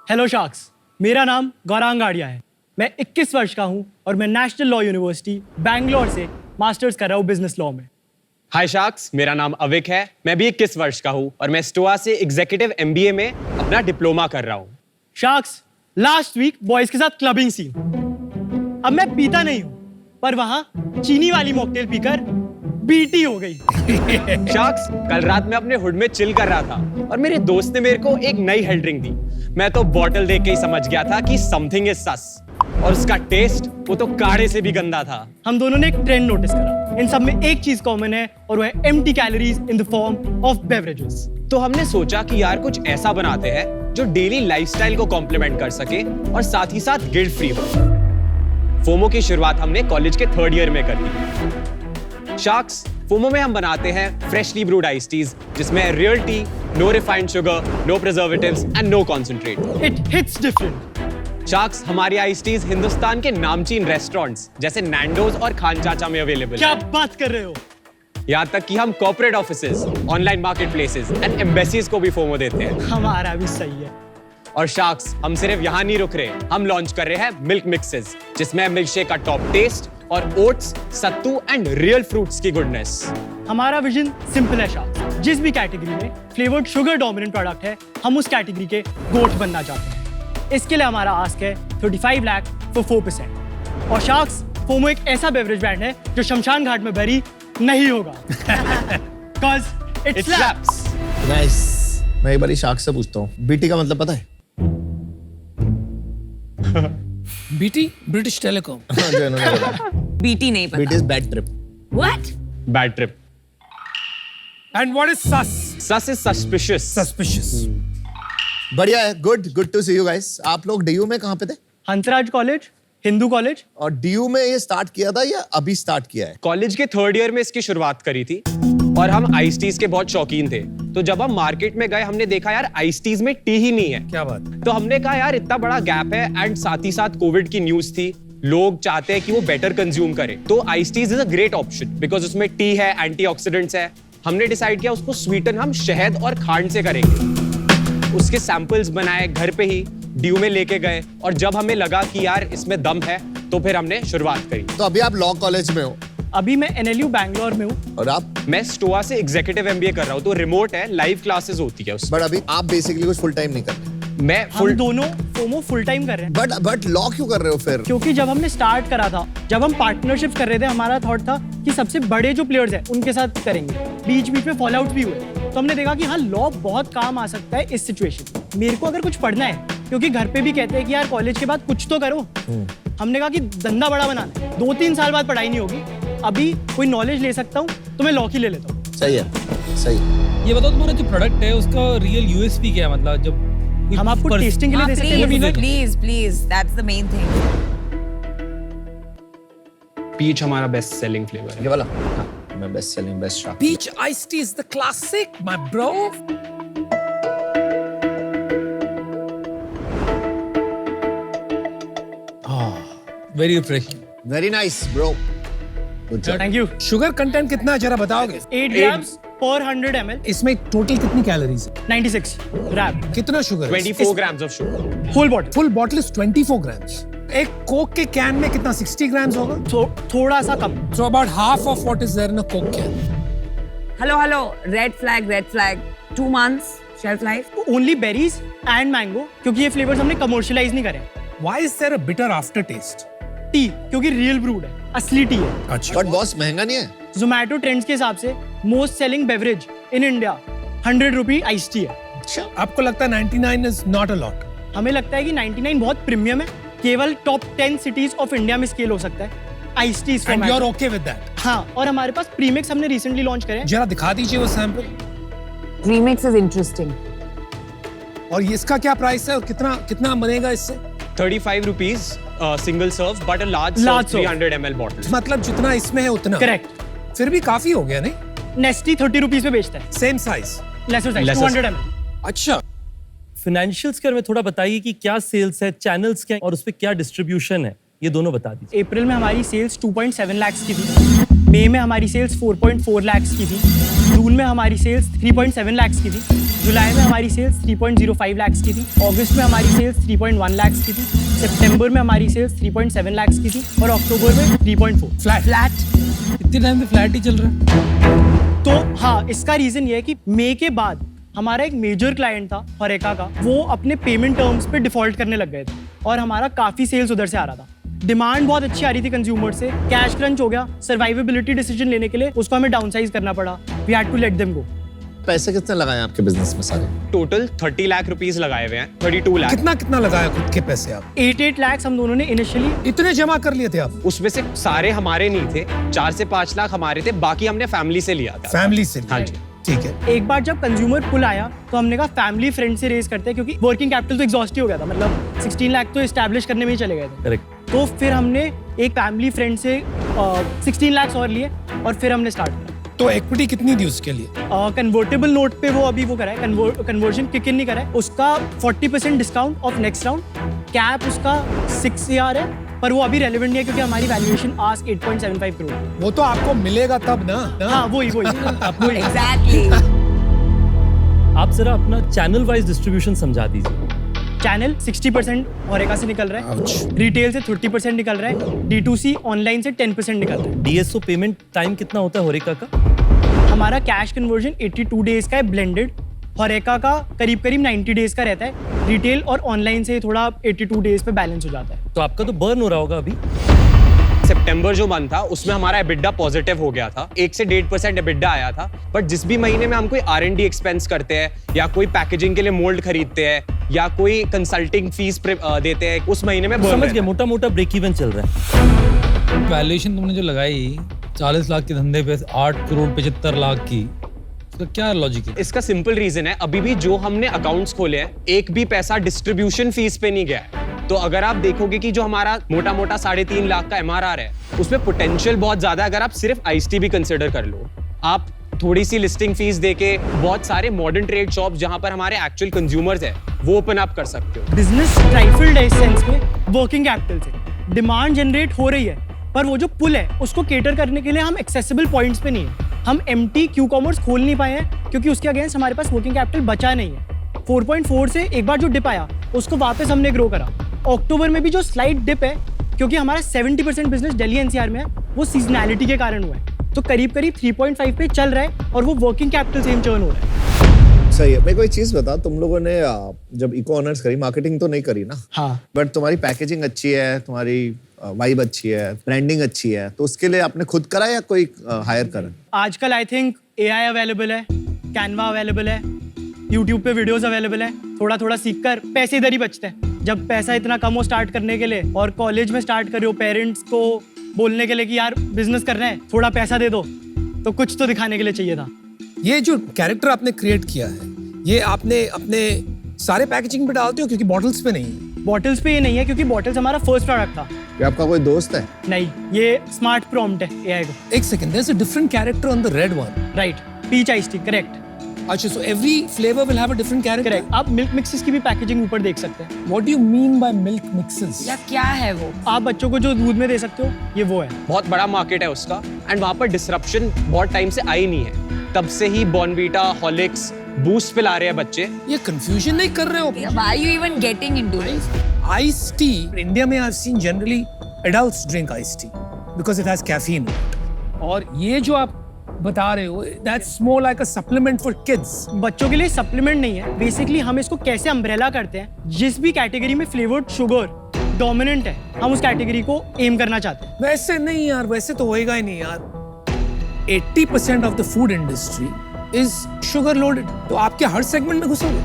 Hello sharks, मेरा नाम Gaurang idea है। मैं 21 वर्ष का हूँ और मैं नेशनल लॉ यूनिवर्सिटी बैंगलोर से मास्टर्स कर रहा हूँ बिजनेस लॉ में। हाय शार्क्स, मेरा नाम अविक है। मैं भी 21 वर्ष का हूँ और मैं स्टोआ से एग्जीक्यूटिव एमबीए में अपना डिप्लोमा कर रहा हूँ। शार्क्स, लास्ट वीक बॉयज के साथ क्लबिंग सीन। अब मैं पीता नहीं हूँ, पर वहाँ चीनी वाली मॉकटेल पीकर बीटी हो गई। शार्क्स, कल रात मैं अपने हुड में चिल कर रहा था और मेरे दोस्त ने मेरे को एक नई हेल्थ ड्रिंक दी। मैं तो बॉटल देख के ही समझ गया था कि समथिंग इज सस, और उसका टेस्ट वो तो काढ़े से भी गंदा था। हम दोनों ने एक ट्रेंड नोटिस करा, इन सब में एक चीज कॉमन है और वो है empty calories in the form of beverages. तो हमने सोचा कि यार कुछ ऐसा बनाते हैं जो डेली लाइफस्टाइल को कॉम्प्लीमेंट कर सके और साथ ही साथ गिल्ट फ्री हो। फोमो की शुरुआत हमने कॉलेज के 3rd ईयर में कर दी। शार्क्स, फोमो में हम बनाते हैं फ्रेशली ब्रूड आइस टीज जिसमें real tea, no refined sugar, no preservatives and no concentrate. It hits different. Sharks, हमारी आइस टीज हिंदुस्तान के नामचीन रेस्टोरेंट्स जैसे नैंडोज और खान चाचा में अवेलेबल क्या बात कर रहे हो? यहाँ तक कि हम corporate offices, online market places and embassies को भी फोमो देते हैं। हमारा भी सही है। और शार्क्स, हम सिर्फ यहाँ नहीं रुक रहे, हम लॉन्च कर रहे हैं मिल्क मिक्सेस जिसमें मिल्क शेक का टॉप टेस्ट और oats, sattu and real fruits की गुडनेस। हमारा विजन सिंपल है शार्क्स, जिस भी कैटेगरी में फ्लेवर्ड शुगर डोमिनेंट प्रोडक्ट है, हम उस कैटेगरी के गोट बनना चाहते हैं। इसके लिए हमारा आस्क है 35 लाख फॉर 4%। और शार्क्स, फोमो एक ऐसा बेवरेज ब्रांड है जो शमशान घाट में बरी नहीं होगा। Cause it slaps. नाइस। मैं एक बार शार्क से पूछता हूँ, बीटी का मतलब पता है? BT British Telecom. जो इन्होंने बताया। बीटी नहीं पता। BT is bad trip. What? Bad trip. And what is sus? Sus is suspicious. Suspicious. बढ़िया है, good to see you guys. आप लोग डीयू में कहाँ पे थे? Hansraj college, Hindu college. और डीयू में ये स्टार्ट किया था या अभी स्टार्ट किया है? कॉलेज के 3rd ईयर में इसकी शुरुआत करी थी और हम आइस टीज के बहुत शौकीन थे। तो जब हम मार्केट में गए हमने देखा यार आइस टीज में टी ही नहीं है। क्या बात? तो हमने कहा यार इतना बड़ा गैप है एंड साथ ही साथ कोविड की न्यूज थी, लोग चाहते हैं कि वो बेटर कंज्यूम करें, तो ice tease is a great option because उसमें टी है, एंटीऑक्सीडेंट्स है। हमने डिसाइड किया उसको स्वीटन हम शहद और खांड से करेंगे। उसके सैंपल्स बनाए, घर पे ही ड्यू में लेके गए और जब हमें लगा कि यार इसमें दम है तो फिर हमने शुरुआत करी। तो अभी आप लॉ कॉलेज में हो? अभी मैं NLU बैंगलोर में हूँ। और आप? मैं स्टोआ से एग्जीक्यूटिव एमबीए कर रहा हूँ, तो रिमोट है, लाइव क्लासेस होती है उसमें। बट अभी आप बेसिकली कुछ फुल टाइम नहीं कर रहे? मैं हम फुल दोनों फोमो फुल टाइम कर रहे हैं। बट लॉ क्यों कर रहे हो फिर? क्योंकि जब हमने स्टार्ट करा था, जब हम पार्टनरशिप कर रहे थे, हमारा थॉट था कि सबसे बड़े जो प्लेयर्स हैं उनके साथ करेंगे। बीच बीच में फॉल आउट भी हुए, तो हमने देखा कि हाँ, लॉ बहुत काम आ सकता है इस सिचुएशन में। मेरे को अगर कुछ पढ़ना है, क्योंकि घर पे भी कहते हैं कि यार कॉलेज के बाद कुछ तो करो। हमने कहा कि धंधा बड़ा बनाना है, 2-3 साल बाद पढ़ाई नहीं होगी, अभी कोई नॉलेज ले सकता हूँ तो मैं लॉ की ले लेता हूँ। सही है, सही। ये बताओ तुम्हारा जो प्रोडक्ट है उसका रियल यूएसपी क्या है? मतलब जब हम आपको टेस्टिंग के लिए दे सकते हैं। Please, that's the main thing. Peach हमारा बेस्ट सेलिंग फ्लेवर है। ये वाला? हाँ, मैं best selling best shark. Peach iced tea is the classic, my bro. Very refreshing. Very nice bro, good job. Thank you. Sugar content कितना है जरा बताओगे? 8 grams per 100 ml, इसमें टोटल कितनी कैलोरीज है? 96 ग्राम, कितना शुगर है? 24 grams of sugar। Whole bottle. Full bottle is 24 grams. एक कोक के कैन में कितना 60 ग्राम्स होगा? थोड़ा सा कम। So about half of what is there in a coke can. Hello. Red flag. 2 months shelf life. Only berries and mango, क्योंकि ये फ्लेवर्स हमने कमर्शियलाइज नहीं करे। Why is there a bitter aftertaste? T, क्योंकि रियल ब्रूड है, असली T है। अच्छा। बट बॉस महंगा नहीं है? जोमैटो ट्रेंड्स के हिसाब से most selling beverage in India 100 rupee ice tea है। आपको लगता है 99 is not a lot? हमें लगता है कि 99 बहुत प्रीमियम है, केवल टॉप 10 सिटीज ऑफ इंडिया में स्केल हो सकता है ice tea. And you're okay with that? हाँ, और हमारे पास प्रीमिक्स हमने रिसेंटली लॉन्च करे हैं। जरा दिखा दीजिए वो सैंपल। Remix is interesting. और ये इसका क्या प्राइस है और कितना बनेगा इससे? 35 rupees single serve but a large Large serve serve. 300 ml bottle। मतलब जितना इसमें है उतना? करेक्ट। फिर भी काफी हो गया नहीं? नेस्टी 30 रुपीज में बेचता है, same size? Lesser size, Lesser 200 ml। अच्छा। फाइनेंशियल्स के बारे में थोड़ा बताइए कि क्या सेल्स है, चैनल्स क्या है और उस पे क्या डिस्ट्रीब्यूशन है, ये दोनों बता दीजिए। अप्रैल में हमारी सेल्स 2.7 लाख की थी। मई में हमारी सेल्स 4.4 लाख की थी, जून में हमारी सेल्स 3.7 लाख की थी, जुलाई में हमारी सेल्स 3.05 लाख की थी, अगस्त में हमारी सेल्स 3.1 लाख की थी, सितंबर में हमारी सेल्स 3.7 लाख की थी और अक्टूबर में 3.4। फ्लैट इतने टाइम से फ्लैट ही चल रहा है। तो हाँ, इसका रीजन ये है कि मई के बाद हमारा एक मेजर क्लाइंट था होरेका का, वो अपने पेमेंट टर्म्स पे डिफॉल्ट करने लग गए थे और हमारा काफी सेल्स उधर से आ रहा था। डिमांड बहुत अच्छी आ रही थी कंज्यूमर से, कैश क्रंच हो गया, सर्वाइवेबिलिटी डिसीजन लेने के लिए उसको हमें डाउनसाइज करना पड़ा, we had to let them go. पैसे कितने लगाए आपके बिजनेस में सारे? टोटल 30 लाख रुपीस लगाए हुए हैं, 32 लाख। कितना लगाया खुद के पैसे आप? 8 लाख हम दोनों ने इनिशियली। इतने जमा कर लिए थे आप? उसमें से सारे हमारे नहीं थे, 4 से 5 लाख हमारे थे, बाकी हमने फैमिली से लिया था। फैमिली से? हाँ जी। ठीक है। एक बार जब कंज्यूमर पुल आया तो हमने कहा फैमिली फ्रेंड से रेज करते हैं, क्योंकि वर्किंग कैपिटल तो एग्जॉस्ट हो गया था, मतलब 16 लाख तो एस्टैब्लिश करने में ही चले गए थे। करेक्ट। तो फिर हमने एक फैमिली फ्रेंड से 16 लाख और लिए और फिर हमने स्टार्ट किया। तो इक्विटी कितनी दी उसके लिए? कन्वर्टेबल नोट पे वो अभी वो करा है, कन्वर्जन किक इन नहीं करा है, उसका 40% discount of next round, cap उसका 6 CR है, पर वो अभी रेलेवेंट नहीं है क्योंकि हमारी वैल्यूएशन आज 8.75 करोड़। वो तो आपको मिलेगा तब ना? हाँ वही एग्जैक्टली। आप जरा अपना चैनल वाइज डिस्ट्रीब्यूशन समझा दीजिए। चैनल 60% होरेका से निकल रहा है, रिटेल से 30% निकल रहा है, D2C ऑनलाइन से 10% निकल रहा है। DSO पेमेंट टाइम कितना होता है होरेका का? हमारा कैश कन्वर्जन 82 डेज का है ब्लेंडेड, होरेका का करीब 90 डेज का रहता है, रिटेल और ऑनलाइन से थोड़ा 82 डेज पे बैलेंस हो जाता है। तो आपका तो बर्न हो रहा होगा अभी। सितंबर जो मंथ था उसमें हमारा एबिडा पॉजिटिव हो गया था, 1 से 1.5% एबिडा आया था, बट जिस भी महीने में हम कोई R&D एक्सपेंस करते हैं या कोई पैकेजिंग के लिए मोल्ड खरीदते हैं या कोई कंसल्टिंग फीस देते हैं, उस महीने में समझ गया, मोटा मोटा ब्रेक इवन चल रहा है। वैल्यूएशन तुमने जो लगाई 40 लाख के धंधे पे 8 करोड़ 75 लाख की, तो क्या लॉजिक है? इसका सिंपल रीजन है, अभी भी जो हमने अकाउंट्स खोले हैं एक भी पैसा डिस्ट्रीब्यूशन फीस पे नहीं गया है। तो अगर आप देखोगे कि जो हमारा मोटा मोटा 3.5 लाख का MRR है, उसमें पोटेंशियल बहुत ज्यादा है। अगर आप सिर्फ आइस-टी भी कंसिडर कर लो, आप थोड़ी सी लिस्टिंग फीस देके बहुत सारे मॉडर्न ट्रेड शॉप जहां पर हमारे एक्चुअल कंज्यूमर्स है वो ओपन अप कर सकते हो। बिजनेस ट्राइफल्ड है इस सेंस में, वर्किंग कैपिटल से डिमांड जनरेट हो रही है, पर वो जो पुल है उसको केटर करने के लिए हम एक्सेसिबल पॉइंट्स पे नहीं है। हम एम्प्टी क्यू कॉमर्स खोल नहीं पाए हैं क्योंकि उसके अगेंस्ट हमारे पास वर्किंग कैपिटल बचा नहीं है। 4.4 से एक बार जो डिप आया उसको वापस हमने ग्रो करा। अक्टूबर में भी जो स्लाइड डिप है, क्योंकि हमारा 70% बिजनेस दिल्ली NCR में है, वो सीजनैलिटी के कारण हुआ है, तो करीब 3.5 पे चल रहा है और वो वर्किंग कैपिटल सेम टर्न हो रहा है। सही है। मेरे को एक चीज बता, तुम लोगों ने जब इको ऑनर्स करी, मार्केटिंग तो नहीं करी ना? हाँ। बट तुम्हारी पैकेजिंग अच्छी है, तुम्हारी वाइब अच्छी है, ब्रांडिंग अच्छी है, तो उसके लिए आपने खुद करा या कोई हायर करा? आजकल आई थिंक AI अवेलेबल है, कैनवा अवेलेबल है, यूट्यूब पे वीडियोस अवेलेबल है, थोड़ा थोड़ा सीख कर पैसे इधर ही बचते हैं। जब पैसा इतना कम हो स्टार्ट करने के लिए और कॉलेज में स्टार्ट कर रहे हो, पेरेंट्स को बोलने के लिए कि यार बिजनेस करना है, थोड़ा पैसा दे दो, तो कुछ तो दिखाने के लिए चाहिए था। ये जो कैरेक्टर आपने क्रिएट किया है, ये आपने अपने सारे पैकेजिंग पे डालते हो? क्योंकि बॉटल्स पे नहीं है। बॉटल्स पे ये नहीं है क्योंकि बॉटल्स हमारा फर्स्ट प्रोडक्ट था। ये आपका कोई दोस्त है? नहीं, ये स्मार्ट प्रॉम्प्ट है AI को। एक second, there is a different character on the red one. Right, peach ice tea, correct. अच्छा, so every flavour will have a different character? Correct. आप मिल्क मिक्सेस की भी पैकेजिंग ऊपर देख सकते हैं। What do you mean by milk mixes? या क्या है वो? आप बच्चों को जो दूध में दे सकते हो, ये वो है। बहुत बड़ा मार्केट है उसका, एंड वहां पर डिसरप्शन बहुत टाइम से आई नहीं है। तब से ही बॉर्नवीटा, हॉर्लिक्स, बूस्ट पिला रहे हैं बच्चे। ये कंफ्यूजन नहीं कर रहे हो? Why are you even getting into this? Iced tea, India में I've seen generally adults drink iced tea because it has caffeine. और ये जो आप बता रहे हो, that's more like a supplement for kids. बच्चों के लिए सप्लीमेंट नहीं है, बेसिकली हम इसको कैसे अम्ब्रेला करते हैं, जिस भी कैटेगरी में फ्लेवर्ड शुगर डोमिनेंट है, हम उस कैटेगरी को एम करना चाहते हैं। वैसे नहीं यार, वैसे तो होएगा ही नहीं यार। 80% of the food industry is sugar loaded. तो आपके हर सेगमेंट में घुसोगे?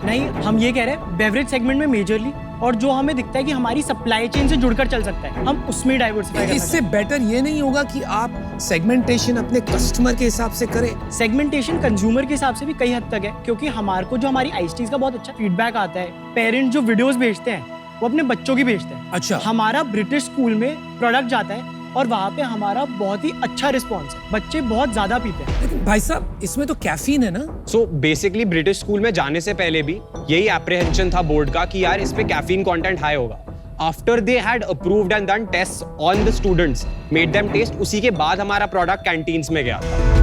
नहीं, हम ये कह रहे हैं बेवरेज सेगमेंट में मेजरली, और जो हमें दिखता है कि हमारी सप्लाई चेन से जुड़कर चल सकता है, हम उसमें डाइवर्सिफाई करना इससे बेटर ये नहीं होगा कि आप सेगमेंटेशन अपने कस्टमर के हिसाब से करें? सेगमेंटेशन कंज्यूमर के हिसाब से भी कई हद तक है, क्योंकि हमारे को जो हमारी आइस टीज का बहुत अच्छा फीडबैक आता है, पेरेंट्स जो वीडियोस भेजते हैं वो अपने बच्चों की भेजते हैं। अच्छा। हमारा ब्रिटिश स्कूल में प्रोडक्ट जाता है और वहाँ पे हमारा बहुत ही अच्छा रिस्पॉन्स है, बच्चे बहुत ज्यादा पीते हैं। लेकिन भाई साहब, इसमें तो कैफीन है ना? सो बेसिकली ब्रिटिश स्कूल में जाने से पहले भी यही एप्रीहेंशन था बोर्ड का कि यार इस पे कैफीन कंटेंट हाई होगा, after they had approved and done test on the students, made them test, उसी के बाद हमारा प्रोडक्ट कैंटीन्स में गया था।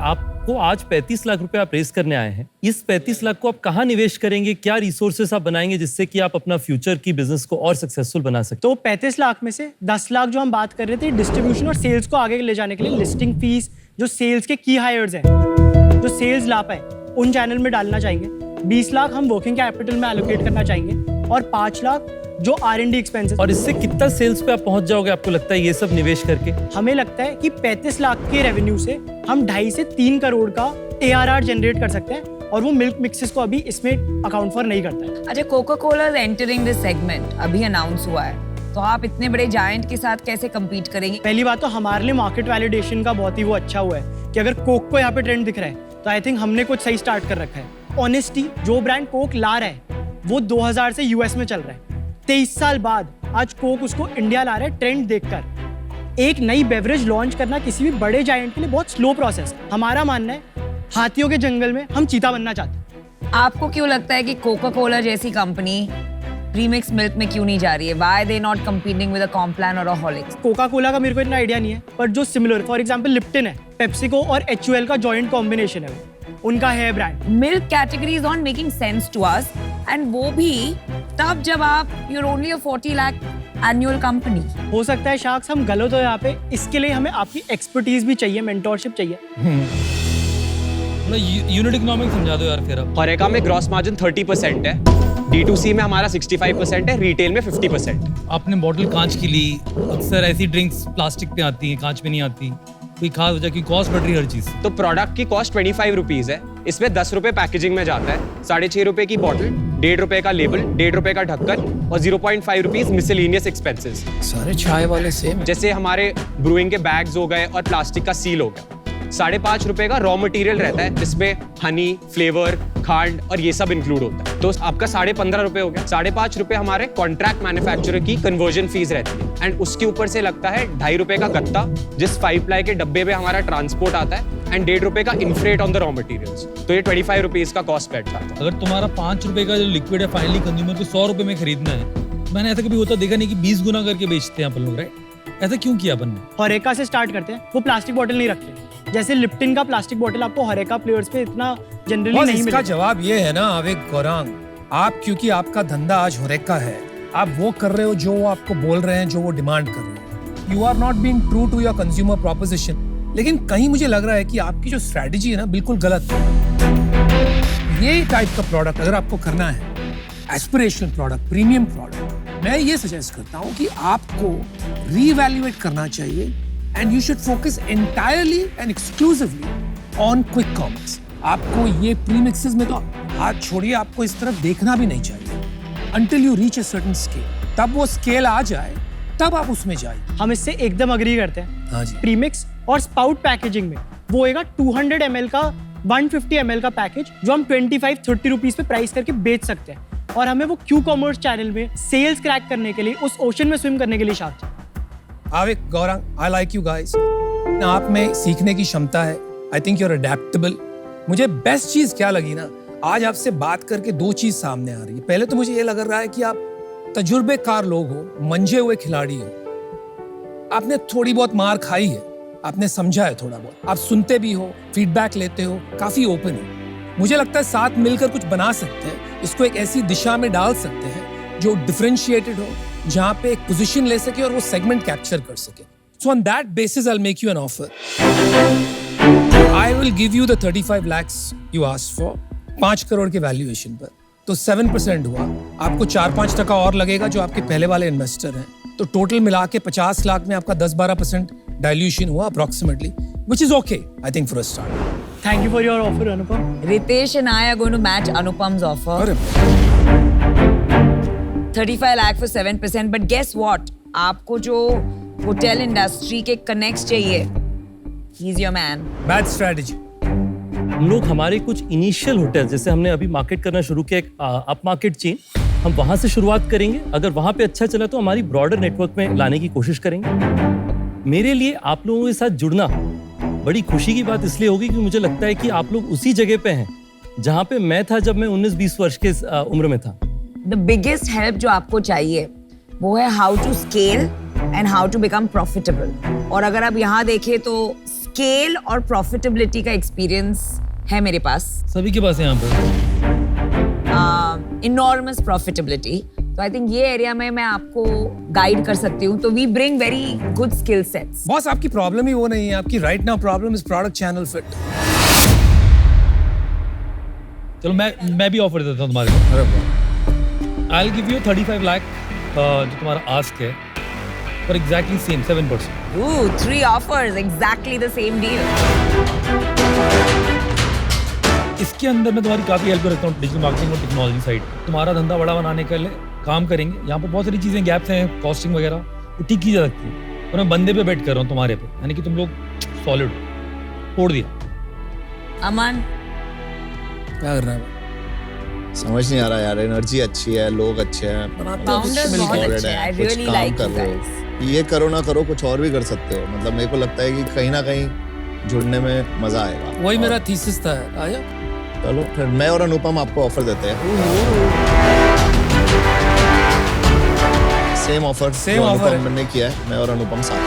आपको आज 35 लाख रुपए आप रेस करने आए हैं। इस 35 लाख को आप कहाँ निवेश करेंगे, क्या रिसोर्सेस आप बनाएंगे जिससे कि आप अपना फ्यूचर की बिजनेस को और सक्सेसफुल बना सकते? तो 35 लाख में से 10 लाख जो हम बात कर रहे थे डिस्ट्रीब्यूशन और सेल्स को आगे ले जाने के लिए, लिस्टिंग फीस, जो सेल्स के की हायर्स हैं, जो सेल्स ला पाए उन चैनल में डालना चाहेंगे। 20 लाख हम वर्किंग कैपिटल में एलोकेट करना चाहेंगे और 5 लाख जो R&D एक्सपेंसेस। और इससे कितना सेल्स पे आप पहुंच जाओगे आपको लगता है ये सब निवेश करके? हमें लगता है कि 35 लाख के रेवेन्यू से हम 2.5 से 3 करोड़ का ARR जनरेट कर सकते हैं और वो मिल्क मिक्सेस को अभी इसमें अकाउंट फॉर नहीं करता है। अच्छा, Coca Cola entering this segment अभी अनाउंस हुआ है, तो आप इतने बड़े जायंट के साथ कैसे compete करेंगे? पहली बात तो हमारे लिए मार्केट वैलिडेशन का बहुत ही वो अच्छा हुआ है कि अगर कोक को यहाँ पे ट्रेंड दिख रहा है तो आई थिंक हमने कुछ सही स्टार्ट कर रखा है। ऑनेस्टी, जो ब्रांड कोक ला रहा है वो 2000 से US में चल रहा है। 23 साल बाद आज कोक उसको इंडिया ला रहा है ट्रेंड देखकर। एक नई बेवरेज लॉन्च करना किसी भी बड़े जायंट के लिए बहुत स्लो प्रोसेस है। हमारा मानना है हाथियों के जंगल में हम चीता बनना चाहते हैं। आपको क्यों लगता है कि कोका कोला जैसी कंपनी प्रीमिक्स मिल्क में क्यों नहीं जा रही है? Why they not competing with a Complan or a Horlicks? Coca Cola का मेरे को इतना आइडिया नहीं है, पर जो सिमिलर, फॉर एग्जांपल लिप्टन है, पेप्सिको और HUL का जॉइंट कॉम्बिनेशन है, उनका है brand. Milk category is not making sense to us, and वो भी तब जब आप you're only a 40 lakh annual company. हो सकता है शार्क्स हम गलत हो यहाँ पे, इसके लिए हमें आपकी एक्सपर्टीज भी चाहिए, मेंटोरशिप चाहिए। यूनिट इकोनॉमिक्स समझा दो यार फिर अब। होरेका में ग्रॉस मार्जिन 30% है, D2C में हमारा 65% है, रिटेल में 50%। आपने बॉटल कांच की ली, अक्सर ऐसी ड्रिंक्स प्लास्टिक पे आती हैं, कांच में नहीं आती, कोई खास वजह की कॉस्ट बढ़ रही है हर चीज? तो प्रोडक्ट की कॉस्ट 25 रुपीज है, इसमें 10 रुपए पैकेजिंग में जाता है, 6.5 रुपए की बॉटल, 1.5 रुपए का लेबल, 1.5 रुपए का ढक्कन और 0.5 रुपीज मिसलेनियस एक्सपेंसेस। सारे चाय वाले सेम। जैसे हमारे ब्रूइंग के बैग्स हो गए और प्लास्टिक का सील हो गया। 5.5 रुपए का रॉ मटेरियल रहता है जिसमें हनी, फ्लेवर, खांड और ये सब इंक्लूड होता है, तो आपका 15.5 रुपए हो गया। 5.5 रुपए हमारे कॉन्ट्रैक्ट मैन्युफैक्चरर की कन्वर्जन फीस रहती है एंड उसके ऊपर से लगता है 2.5 रुपए का गत्ता जिस 5 प्लाई के डब्बे में हमारा ट्रांसपोर्ट आता है एंड 1.5 रुपए का इनफ्रेट ऑन द रॉ मटेरियल्स। तो ये 25 रुपीज का कॉस्ट बैठ जाता है। अगर तुम्हारा 5 रुपए का जो लिक्विड है फाइनली कंज्यूमर को 100 रुपए में खरीदना है, मैंने ऐसा कभी होता देखा नहीं कि 20 गुना करके बेचते हैं अपन लोग, राइट? ऐसा क्यों किया अपन ने? होरेका से स्टार्ट करते हैं, वो प्लास्टिक बॉटल नहीं रखते। जैसे लिप्टन का प्लास्टिक बॉटल आपको होरेका प्लेयर्स पे इतना जनरली नहीं इसका मिलेगा। जवाब ये है ना अविक गौरांग, आप क्योंकि आपका धंधा आज होरेका है, आप वो कर रहे हो जो वो आपको बोल रहे हैं, जो वो डिमांड कर रहे हैं। You are not being true to your consumer proposition. लेकिन कहीं मुझे लग रहा है कि आपकी जो स्ट्रेटजी है ना बिल्कुल गलत है। ये टाइप का प्रोडक्ट अगर आपको करना है, एस्पिरेशनल प्रोडक्ट, प्रीमियम प्रोडक्ट, मैं ये सजेस्ट करता हूँ कि आपको रीवैल्यूएट करना चाहिए and you should focus entirely and exclusively on quick commerce. आपको ये प्रीमिक्सेस में तो हाथ छोड़िए, आपको इस तरफ देखना भी नहीं चाहिए until you reach a certain scale. तब वो स्केल आ जाए तब आप उसमें जाइए। हम इससे एकदम अग्री करते हैं। हाँ जी। प्रीमिक्स और स्पाउट पैकेजिंग में वो होएगा 200 ml का 150 ml का पैकेज जो हम 25-30 रुपीज पे प्राइस करके बेच सकते हैं, और हमें वो क्यू कॉमर्स चैनल में सेल्स क्रैक करने के लिए, उस ओशन में स्विम करने के लिए शार्क चाहिए। आविक, Gaurang, I like you guys. आप में सीखने की क्षमता है। I think you're adaptable. मुझे बेस्ट चीज क्या लगी ना, आज आपसे बात करके 2 चीज सामने आ रही है। पहले तो मुझे ये लग रहा है कि आप तजुर्बेकार लोग हो, मंजे हुए खिलाड़ी हो। आपने थोड़ी बहुत मार खाई है, आपने समझा है थोड़ा बहुत, आप सुनते भी हो, फीडबैक लेते हो, काफी ओपन हो। मुझे लगता है साथ मिलकर कुछ बना सकते हैं, इसको एक ऐसी दिशा में डाल सकते हैं जो डिफरेंशिएटेड हो, जहां पे एक पोजीशन ले सके और वो सेगमेंट कैप्चर कर सके। So on that basis I will make you an offer. I will give you the 35 lakhs you asked for, 5 crore के वैल्यूएशन पर, तो 7% हुआ। आपको 4-5% और लगेगा जो आपके पहले वाले इन्वेस्टर हैं, तो टोटल मिला के 50 लाख में आपका 10-12% डाइल्यूशन हुआ approximately, which is okay I think for a start. Thank you for your offer Anupam. Ritesh and I are going to match Anupam's offer. अरे 35 lakh for 7%, but guess what? आपको जो hotel industry के connects चाहिए, he's your man. Bad strategy. हम लोग हमारे कुछ initial hotel, जैसे हमने अभी मार्केट करना शुरू किया एक अप मार्केट चेन, हम वहां से शुरुआत करेंगे। अगर वहां पे अच्छा चला तो हमारी ब्रॉडर नेटवर्क में लाने की कोशिश करेंगे। मेरे लिए आप लोगों के साथ जुड़ना बड़ी खुशी की बात इसलिए होगी कि मुझे लगता है कि आप लोग उसी जगह पे हैं जहां पे मैं था जब मैं 19-20 वर्ष के उम्र में था। द बिगेस्ट हेल्प जो आपको चाहिए वो है how to scale and how to become profitable. और अगर आप यहाँ देखें तो स्केल और प्रॉफिटेबिलिटी का एक्सपीरियंस है मेरे पास, सभी के पास है यहाँ पे। Enormous profitability. तो आई थिंक ये एरिया में मैं आपको गाइड कर सकती हूँ। तो we bring very good skill sets. Boss आपकी प्रॉब्लम ही वो नहीं है, आपकी right now problem is product channel fit. चलो मैं भी ऑफर देता हूँ तुम्हारे को। I will give you 35 lakh जो तुम्हारा आस्क है, पर exactly same 7%। Ooh, 3 offers, exactly the same deal. इसके अंदर मैं तुम्हारी काफी हेल्प करता हूँ डिजिटल मार्केटिंग और टेक्नोलॉजी साइड। तुम्हारा धंधा बड़ा बनाने के लिए काम करेंगे। यहाँ पर बहुत सारी चीजें गैप्स हैं, कॉस्टिंग वगैरह वो ठीक की जा सकती है। और मैं बंदे पे बेट कर रहा हूँ तुम्हारे पे, यानी कि तुम लोग सॉलिड तोड़ दिया। अमन, क्या कर रहा है? समझ नहीं आ रहा यार, एनर्जी अच्छी है, लोग अच्छे हैं, founders बहुत अच्छे हैं। I कुछ really काम like कर you रहे guys. हो, ये करो ना करो कुछ और भी कर सकते हो। मतलब मेरे को लगता है कि कहीं ना कहीं जुड़ने में मजा आएगा। वही और मेरा थीसिस था। आया चलो फिर मैं और अनुपम आपको ऑफर देते हैं। सेम ऑफर Same offer है। मैंने किया है, मैं और अनुपम साथ।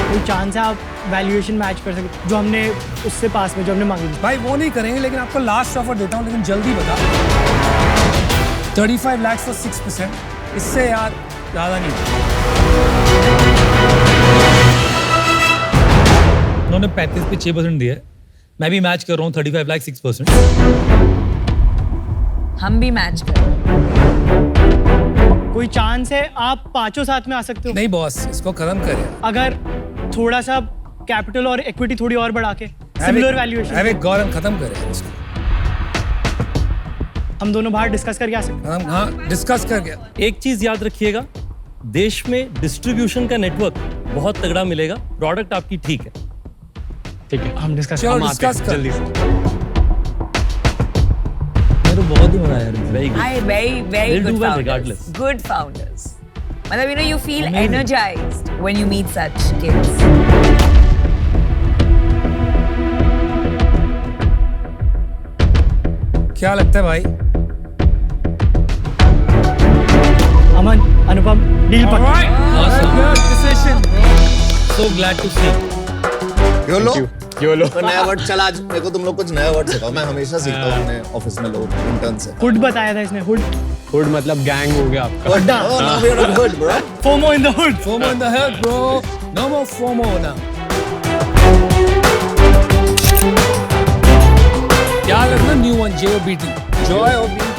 कोई चांस है आप वैल्यूएशन मैच कर सके जो हमने उससे पास में जो हमने मांगी थी? भाई वो नहीं करेंगे, लेकिन आपको लास्ट ऑफर देता हूँ, लेकिन जल्दी बता। 35 लाख for 6%, इससे यार ज्यादा नहीं। उन्होंने 35 पे 6% दिया है, मैं भी मैच कर रहा हूँ 35 लाख 6%। हम भी मैच करें। कोई चांस है आप पांचों साथ में आ सकते हो? नहीं बॉस, इसको खत्म कर यार। अगर थोड़ा सा कैपिटल और इक्विटी थोड़ी और बढ़ा के सिमिलर वैल्यूएशन, अरे गौरव खत्म कर यार इसको। हम दोनों बाहर डिस्कस करके आ सकते हैं। हाँ डिस्कस कर गया। एक चीज याद रखिएगा, देश में डिस्ट्रीब्यूशन का नेटवर्क बहुत तगड़ा मिलेगा, प्रोडक्ट आपकी ठीक है। ठीक है, हम डिस्कस चलो हम आते हैं, डिस्कस कर। जल्दी से। मेरे को बहुत ही मजा आया यार। Very good. I very They'll good do well founders. regardless. Good founders. मतलब you know you feel energized when you meet such kids. क्या लगता है भाई? अमन, अनुपम, डील पक्का। Awesome. Good decision. So glad to see. YOLO तो नया word चला। आज मेरे को तुम लोग कुछ नया वर्ड सिखाओ, मैं हमेशा सीखता हूँ अपने ऑफिस में लोग इंटर्न से। हुड बताया था इसने, हुड। हुड मतलब गैंग हो गया आपका। Oh, now we are a hood, bro. FOMO in the hood. FOMO in the head, bro. No more FOMO now. क्या लगना new one JOBT? Joy of being